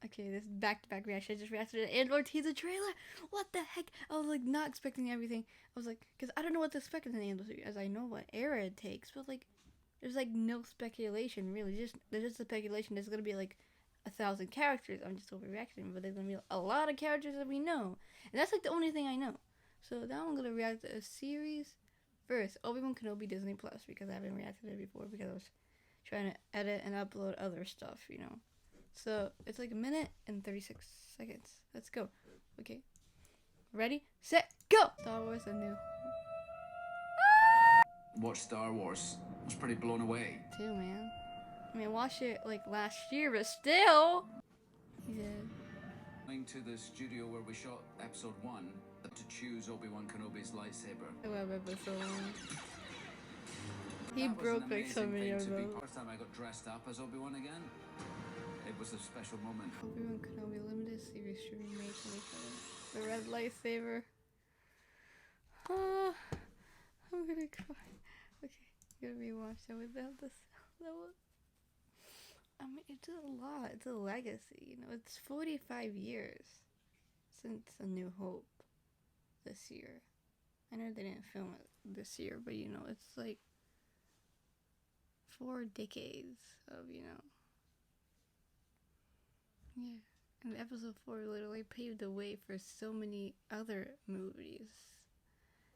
Okay, this back-to-back reaction. I just reacted to the Andor teaser trailer. What the heck? I was like not expecting everything. I was like, because I don't know what to expect in the Andor series, as I know what era it takes, but like, there's like no speculation really. Just there's just a speculation. There's gonna be like 1,000 characters. I'm just overreacting, but there's gonna be a lot of characters that we know, and that's like the only thing I know. So now I'm gonna react to a series first. Obi-Wan Kenobi Disney Plus because I haven't reacted to it before because I was trying to edit and upload other stuff, you know. So it's like a minute and 36 seconds. Let's go. Okay. Ready, set, go! Star Wars A New Watched Star Wars. I was pretty blown away. too, man. I mean, I watched it like last year, but still. Yeah. Going to the studio where we shot episode 1 to choose Obi-Wan Kenobi's lightsaber. I love episode 1. He That was broke an like so amazing many thing of to be those. first time I got dressed up as Obi-Wan again. It was a special moment. Obi-Wan Kenobi limited series streaming May 27th. The red lightsaber. Ah, I'm gonna cry. Okay, gotta rewatch that without this. That was. I mean, it's a lot. It's a legacy. You know, it's 45 years since A New Hope this year. I know they didn't film it this year, but you know, it's like 4 decades of, you know. Yeah. And episode 4 literally paved the way for so many other movies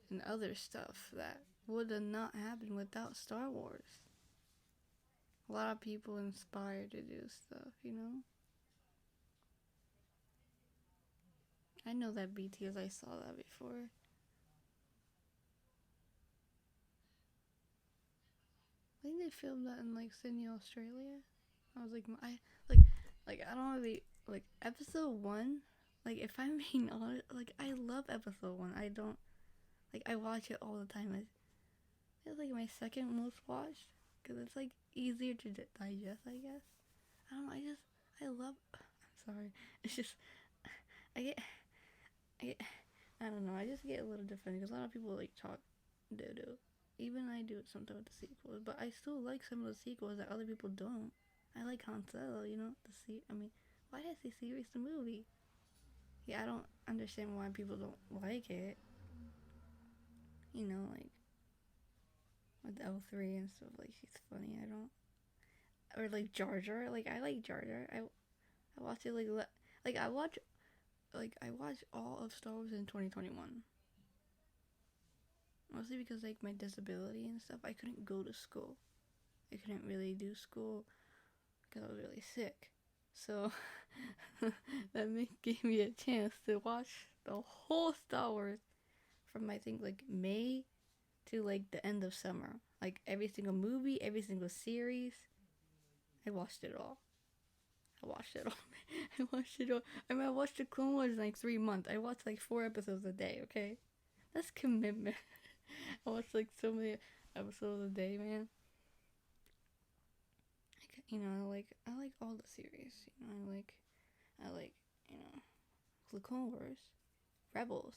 and other stuff that would have not happened without Star Wars. A lot of people inspired to do stuff, you know? I know that BTS, I saw that before. I think they filmed that in like Sydney, Australia. I was like, I don't really like episode 1. Like, if I'm being honest, like I love episode 1. I don't like I watch it all the time. It's like my second most watched because it's like easier to digest, I guess. I don't know. I love. I'm sorry. It's just I get I don't know. I just get a little different because a lot of people like talk doo-doo. Even I do it sometimes with the sequels, but I still like some of the sequels that other people don't. I like Han Solo, you know, I mean, why did I say series the movie? Yeah, I don't understand why people don't like it. You know, like with L3 and stuff, like she's funny. I don't, or like Jar Jar. Like I like Jar Jar. I watch it like I watch all of Star Wars in 2021. Mostly because like my disability and stuff, I couldn't go to school. I couldn't really do school because I was really sick. So that gave me a chance to watch the whole Star Wars from I think like May to like the end of summer. Like every single movie, every single series. I watched it all. I watched it all. I watched it all. I mean, I watched the Clone Wars in like 3 months. I watched like 4 episodes a day, okay? That's commitment. I watched like so many episodes a day, man. You know, I like all the series. You know, I like you know, the Clone Wars, Rebels,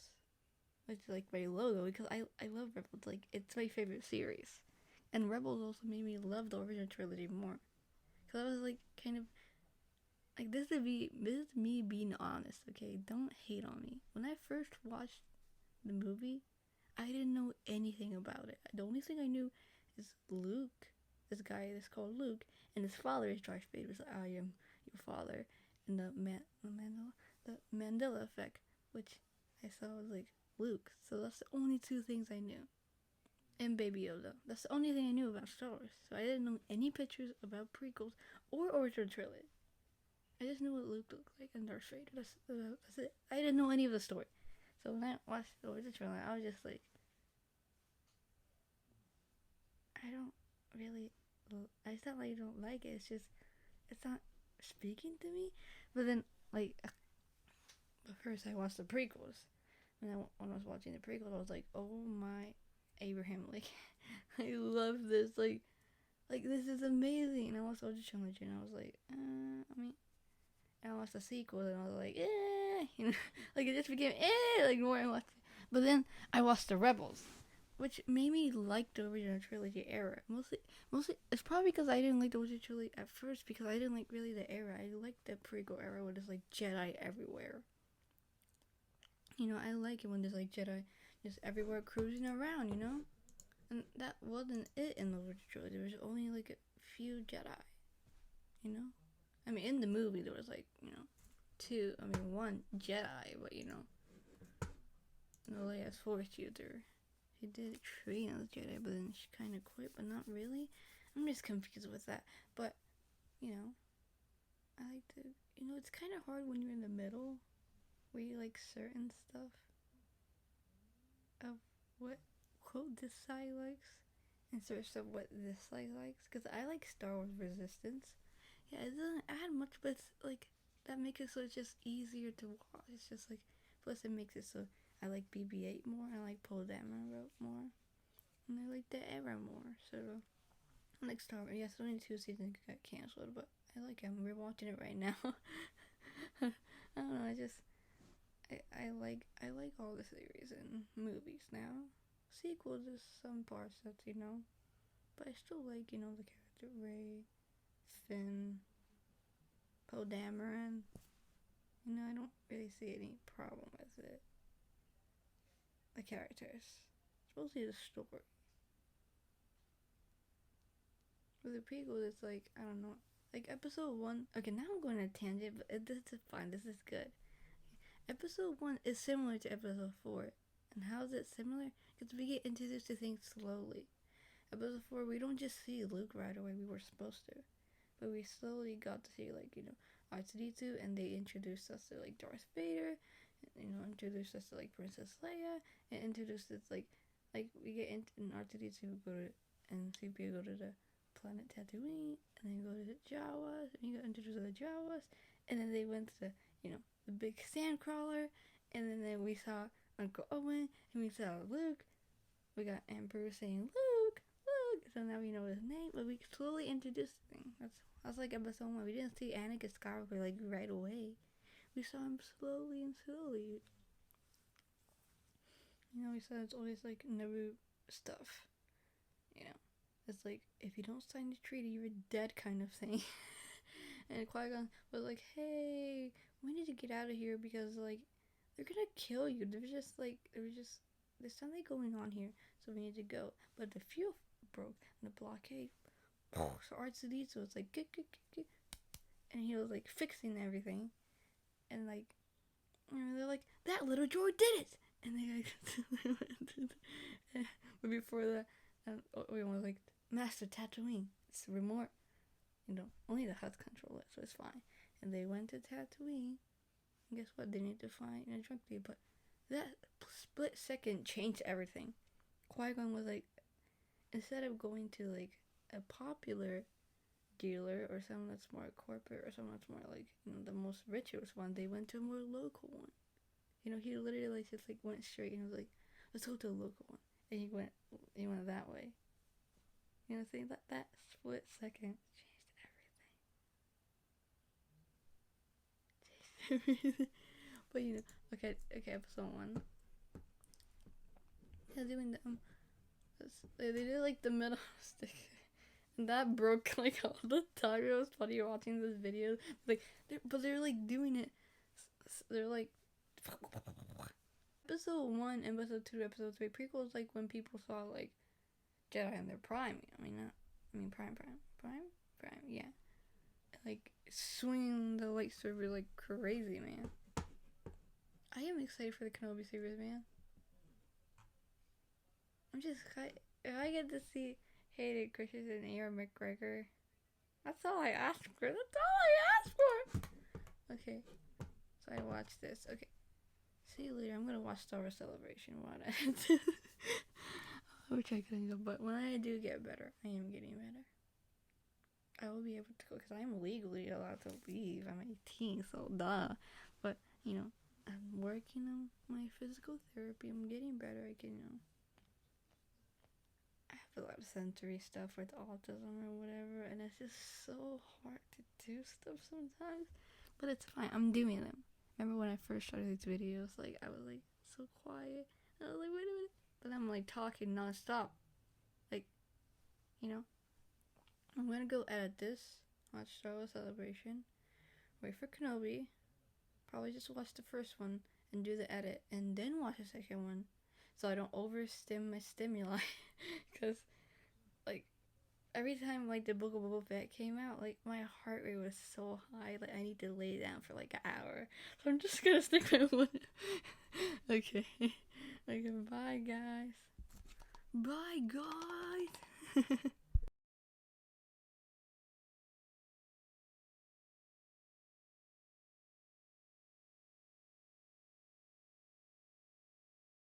which is like my logo because I love Rebels. Like it's my favorite series, and Rebels also made me love the original trilogy more. Cause I was like kind of like this is me being honest. Okay, don't hate on me. When I first watched the movie, I didn't know anything about it. The only thing I knew is Luke. This guy is called Luke, and his father is Darth Vader. So I am your father, and the Mandela effect, which I saw was like Luke. So that's the only 2 things I knew. And Baby Yoda. That's the only thing I knew about Star Wars. So I didn't know any pictures about prequels or original trilogy. I just knew what Luke looked like and Darth Vader. That's it. I didn't know any of the story. So when I watched the original trilogy, I was just like, I don't really. It's not like I don't like it. It's just it's not speaking to me. But then like, but first I watched the prequels. And then when I was watching the prequels, I was like, oh my Abraham, like I love this. Like this is amazing. And I watched the trilogy, and I was like, I mean, and I watched the sequel, and I was like, you know, like it just became like more I watched. But then I watched the Rebels, which made me like the original trilogy era. Mostly, it's probably because I didn't like the original trilogy at first because I didn't like really the era. I liked the prequel era where there's like Jedi everywhere. You know, I like it when there's like Jedi just everywhere cruising around, you know? And that wasn't it in the original trilogy. There was only like a few Jedi, you know? I mean, in the movie there was like, one Jedi, but Leia's Force user. She did train as Jedi, but then she kind of quit, but not really. I'm just confused with that. But, I like to, it's kind of hard when you're in the middle, where you like certain stuff of what quote this side likes, and certain stuff what this side likes. Because I like Star Wars Resistance. Yeah, it doesn't add much, but it's like, that makes it so it's just easier to watch. It's just like, plus it makes it so I like BB-8 more, I like Poe Dameron more, and I like the era more. So I like Star Wars. Yes, only 2 seasons got canceled, but I like it. We're watching it right now. I don't know. I like all the series and movies now. Sequels is some parts that but I still like the character Rey, Finn, Poe Dameron. I don't really see any problem with it. The characters, it's mostly the story. With the prequel, it's like, I don't know, like episode 1. Okay, now I'm going on a tangent, but this is fine. This is good. Episode 1 is similar to episode 4. And how is it similar? Because we get introduced to things slowly. Episode 4, we don't just see Luke right away. We were supposed to. But we slowly got to see, R2-D2, and they introduced us to, Darth Vader, introduced us to, Princess Leia, and introduced us, we get in R2-D2, go to, and C-3PO go to the planet Tatooine, and then go to the Jawas, and you got introduced to the Jawas, and then they went to the big sandcrawler, and then we saw Uncle Owen, and we saw Luke. We got Emperor saying Luke, so now we know his name, but we slowly introduced things. That's like episode 1. We didn't see Anakin Skywalker right away. We saw him slowly and slowly. We saw it's always Naboo stuff. It's like, if you don't sign the treaty, you're dead kind of thing. And Qui-Gon was like, hey, we need to get out of here because they're gonna kill you. There's something going on here, so we need to go. But the fuel broke in the blockade. So R2-D2 was like, get. And he was fixing everything. And they're like, that little droid did it! And they but before that, Obi-Wan was like, Master Tatooine, it's remote. Only the Hutt control it, so it's fine. And they went to Tatooine. And guess what? They need to find a drug dealer. But that split second changed everything. Qui-Gon was instead of going to a popular dealer or someone that's more corporate or someone that's more the most richest one, they went to a more local one. He literally just went straight and was like, let's go to a local one. And he went that way. Saying that split second changed everything. But okay, episode 1. Yeah, doing they did the middle stick, and that broke all the time. It was funny watching this video. But they're doing it. They're episode 1, episode 2, episode 3 prequels. When people saw Jedi in their prime. Prime. Yeah. Swinging the lightsaber crazy, man. I am excited for the Kenobi series, man. If I get to see Hayden Christensen and Ewan McGregor, that's all I asked for. Okay, so I watched this. Okay, see you later. I'm gonna watch Star Wars Celebration. Which I couldn't go, but when I do get better, I am getting better. I will be able to go because I am legally allowed to leave. I'm 18, so duh. But I'm working on my physical therapy. I'm getting better. I can I have a lot of sensory stuff with autism or whatever, and it's just so hard to do stuff sometimes. But it's fine. I'm doing them. Remember when I first started these videos? I was so quiet. I was wait a minute. But I'm talking nonstop. I'm gonna go edit this, watch Star Wars Celebration, wait for Kenobi, probably just watch the first one and do the edit, and then watch the second one, so I don't overstim my stimuli. Because like every time like the Book of Boba Fett came out, like my heart rate was so high, like I need to lay down for like an hour. So I'm just gonna stick with one. Okay. Okay, bye guys. Bye guys.